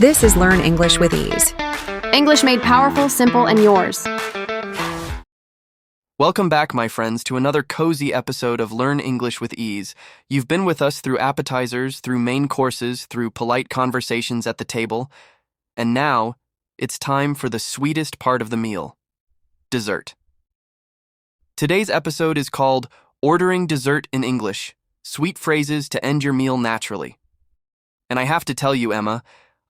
This is Learn English with Ease. English made powerful, simple, and yours. Welcome back, my friends, to another cozy episode of Learn English with Ease. You've been with us through appetizers, through main courses, through polite conversations at the table, and now it's time for the sweetest part of the meal, dessert. Today's episode is called Ordering Dessert in English, Sweet Phrases to End Your Meal Naturally. And I have to tell you, Emma,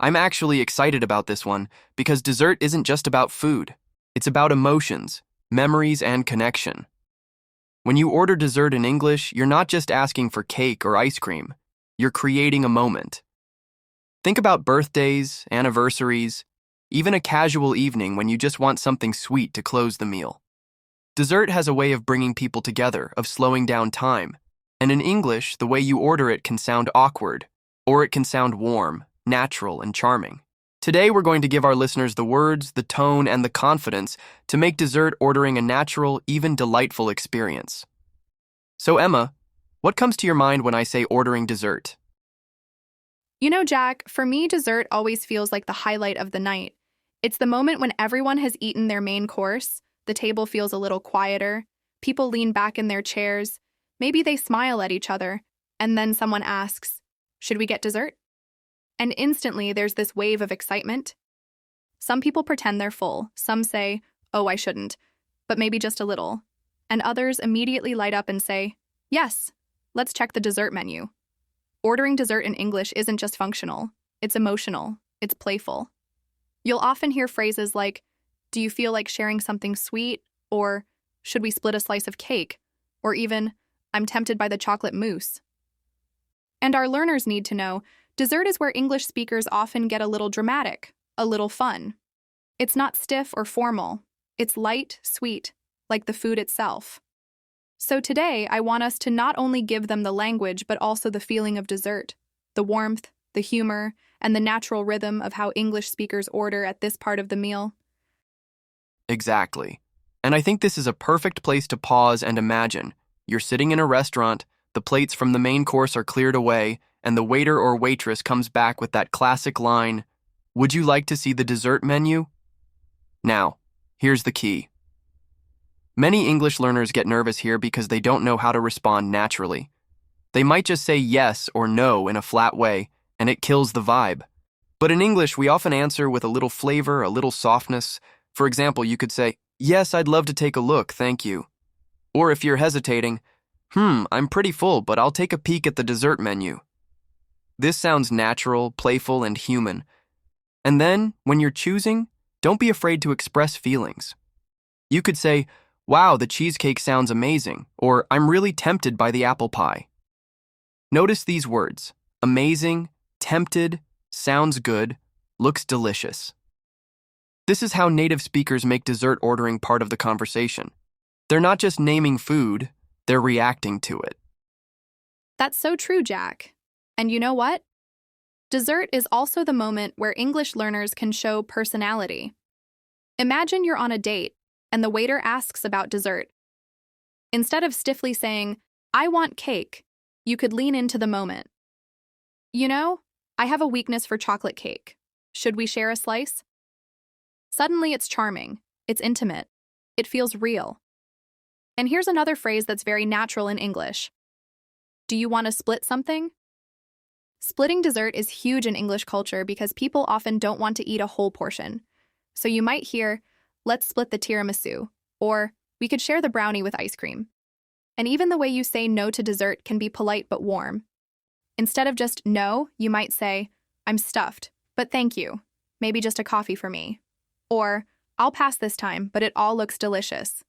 I'm actually excited about this one because dessert isn't just about food. It's about emotions, memories, and connection. When you order dessert in English, you're not just asking for cake or ice cream. You're creating a moment. Think about birthdays, anniversaries, even a casual evening when you just want something sweet to close the meal. Dessert has a way of bringing people together, of slowing down time. And in English, the way you order it can sound awkward, or it can sound warm, natural, and charming. Today, we're going to give our listeners the words, the tone, and the confidence to make dessert ordering a natural, even delightful experience. So, Emma, what comes to your mind when I say ordering dessert? You know, Jack, for me, dessert always feels like the highlight of the night. It's the moment when everyone has eaten their main course, the table feels a little quieter, people lean back in their chairs, maybe they smile at each other, and then someone asks, "Should we get dessert?" And instantly, there's this wave of excitement. Some people pretend they're full. Some say, "Oh, I shouldn't," but maybe just a little. And others immediately light up and say, "Yes, let's check the dessert menu." Ordering dessert in English isn't just functional. It's emotional. It's playful. You'll often hear phrases like, "Do you feel like sharing something sweet?" Or, "Should we split a slice of cake?" Or even, "I'm tempted by the chocolate mousse." And our learners need to know, dessert is where English speakers often get a little dramatic, a little fun. It's not stiff or formal. It's light, sweet, like the food itself. So today, I want us to not only give them the language, but also the feeling of dessert, the warmth, the humor, and the natural rhythm of how English speakers order at this part of the meal. Exactly. And I think this is a perfect place to pause and imagine. You're sitting in a restaurant, the plates from the main course are cleared away, and the waiter or waitress comes back with that classic line, "Would you like to see the dessert menu?" Now, here's the key. Many English learners get nervous here because they don't know how to respond naturally. They might just say yes or no in a flat way, and it kills the vibe. But in English, we often answer with a little flavor, a little softness. For example, you could say, "Yes, I'd love to take a look, thank you." Or if you're hesitating, "I'm pretty full, but I'll take a peek at the dessert menu." This sounds natural, playful, and human. And then, when you're choosing, don't be afraid to express feelings. You could say, "Wow, the cheesecake sounds amazing," or "I'm really tempted by the apple pie." Notice these words: amazing, tempted, sounds good, looks delicious. This is how native speakers make dessert ordering part of the conversation. They're not just naming food, they're reacting to it. That's so true, Jack. And you know what? Dessert is also the moment where English learners can show personality. Imagine you're on a date and the waiter asks about dessert. Instead of stiffly saying, "I want cake," you could lean into the moment. "You know, I have a weakness for chocolate cake. Should we share a slice?" Suddenly it's charming, it's intimate, it feels real. And here's another phrase that's very natural in English. Do you want to split something? Splitting dessert is huge in English culture because people often don't want to eat a whole portion. So you might hear, "Let's split the tiramisu," or "We could share the brownie with ice cream." And even the way you say no to dessert can be polite but warm. Instead of just no, you might say, "I'm stuffed, but thank you. Maybe just a coffee for me." Or, "I'll pass this time, but it all looks delicious."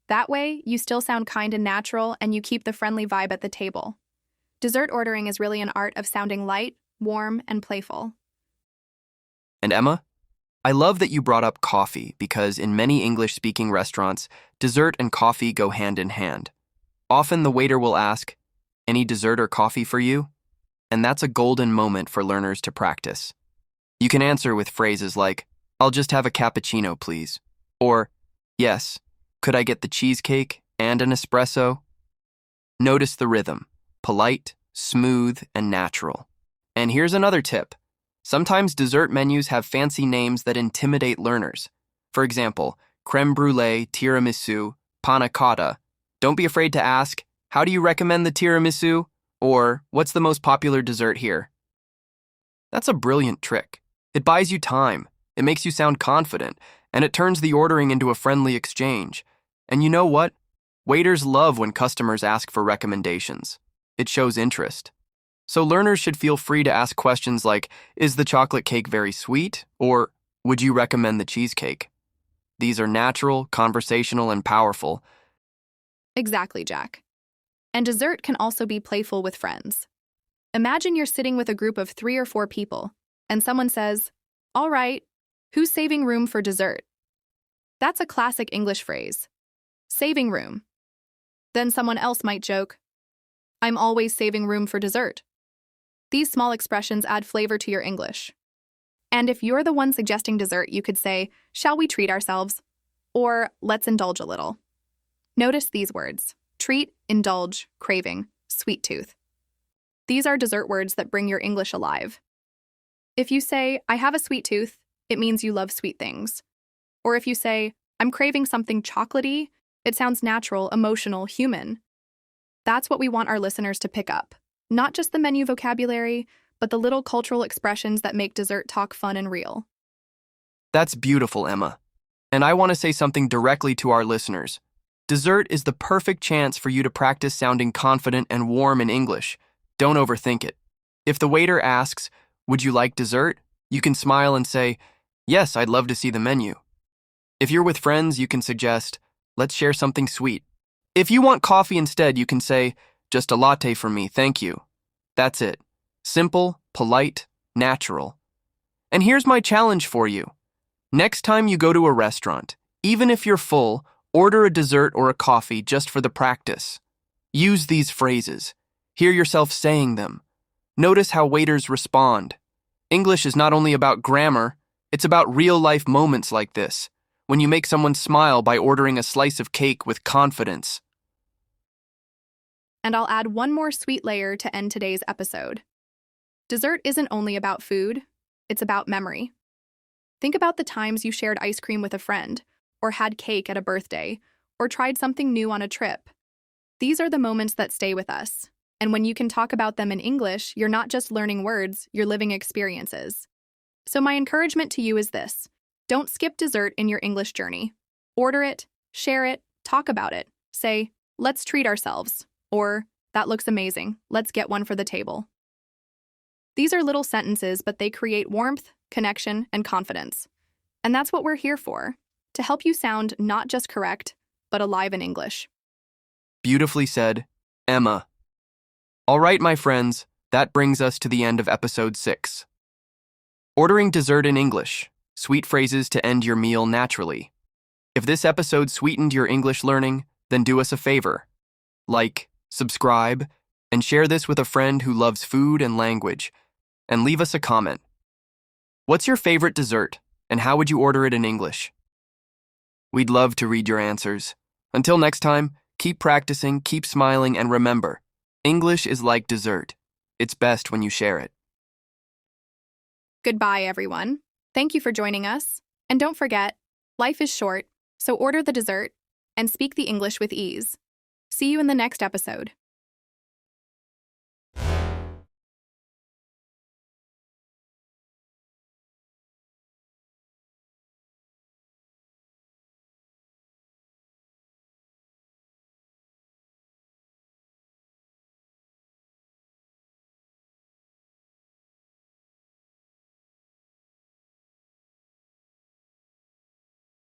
That way, you still sound kind and natural, and you keep the friendly vibe at the table. Dessert ordering is really an art of sounding light, warm, and playful. And Emma, I love that you brought up coffee because in many English-speaking restaurants, dessert and coffee go hand in hand. Often the waiter will ask, "Any dessert or coffee for you?" And that's a golden moment for learners to practice. You can answer with phrases like, "I'll just have a cappuccino, please." Or, "Yes, could I get the cheesecake and an espresso?" Notice the rhythm, polite, smooth, and natural. And here's another tip. Sometimes dessert menus have fancy names that intimidate learners. For example, creme brulee, tiramisu, panna cotta. Don't be afraid to ask, how do you recommend the tiramisu? Or, what's the most popular dessert here? That's a brilliant trick. It buys you time, it makes you sound confident, and it turns the ordering into a friendly exchange. And you know what? Waiters love when customers ask for recommendations. It shows interest. So learners should feel free to ask questions like, is the chocolate cake very sweet? Or, would you recommend the cheesecake? These are natural, conversational, and powerful. Exactly, Jack. And dessert can also be playful with friends. Imagine you're sitting with a group of 3 or 4 people, and someone says, all right, who's saving room for dessert? That's a classic English phrase. Saving room. Then someone else might joke, I'm always saving room for dessert. These small expressions add flavor to your English. And if you're the one suggesting dessert, you could say, shall we treat ourselves? Or let's indulge a little. Notice these words: treat, indulge, craving, sweet tooth. These are dessert words that bring your English alive. If you say, I have a sweet tooth, it means you love sweet things. Or if you say, I'm craving something chocolatey, it sounds natural, emotional, human. That's what we want our listeners to pick up. Not just the menu vocabulary, but the little cultural expressions that make dessert talk fun and real. That's beautiful, Emma. And I want to say something directly to our listeners. Dessert is the perfect chance for you to practice sounding confident and warm in English. Don't overthink it. If the waiter asks, would you like dessert? You can smile and say, yes, I'd love to see the menu. If you're with friends, you can suggest, let's share something sweet. If you want coffee instead, you can say, just a latte for me, thank you. That's it. Simple, polite, natural. And here's my challenge for you. Next time you go to a restaurant, even if you're full, order a dessert or a coffee just for the practice. Use these phrases. Hear yourself saying them. Notice how waiters respond. English is not only about grammar, it's about real-life moments like this, when you make someone smile by ordering a slice of cake with confidence. And I'll add one more sweet layer to end today's episode. Dessert isn't only about food, it's about memory. Think about the times you shared ice cream with a friend, or had cake at a birthday, or tried something new on a trip. These are the moments that stay with us. And when you can talk about them in English, you're not just learning words, you're living experiences. So my encouragement to you is this: don't skip dessert in your English journey. Order it, share it, talk about it. Say, let's treat ourselves. Or, that looks amazing, let's get one for the table. These are little sentences, but they create warmth, connection, and confidence. And that's what we're here for, to help you sound not just correct, but alive in English. Beautifully said, Emma. All right, my friends, that brings us to the end of episode 6. Ordering dessert in English, sweet phrases to end your meal naturally. If this episode sweetened your English learning, then do us a favor. Like, subscribe, and share this with a friend who loves food and language, and leave us a comment. What's your favorite dessert, and how would you order it in English? We'd love to read your answers. Until next time, keep practicing, keep smiling, and remember, English is like dessert. It's best when you share it. Goodbye, everyone. Thank you for joining us. And don't forget, life is short, so order the dessert and speak the English with ease. See you in the next episode.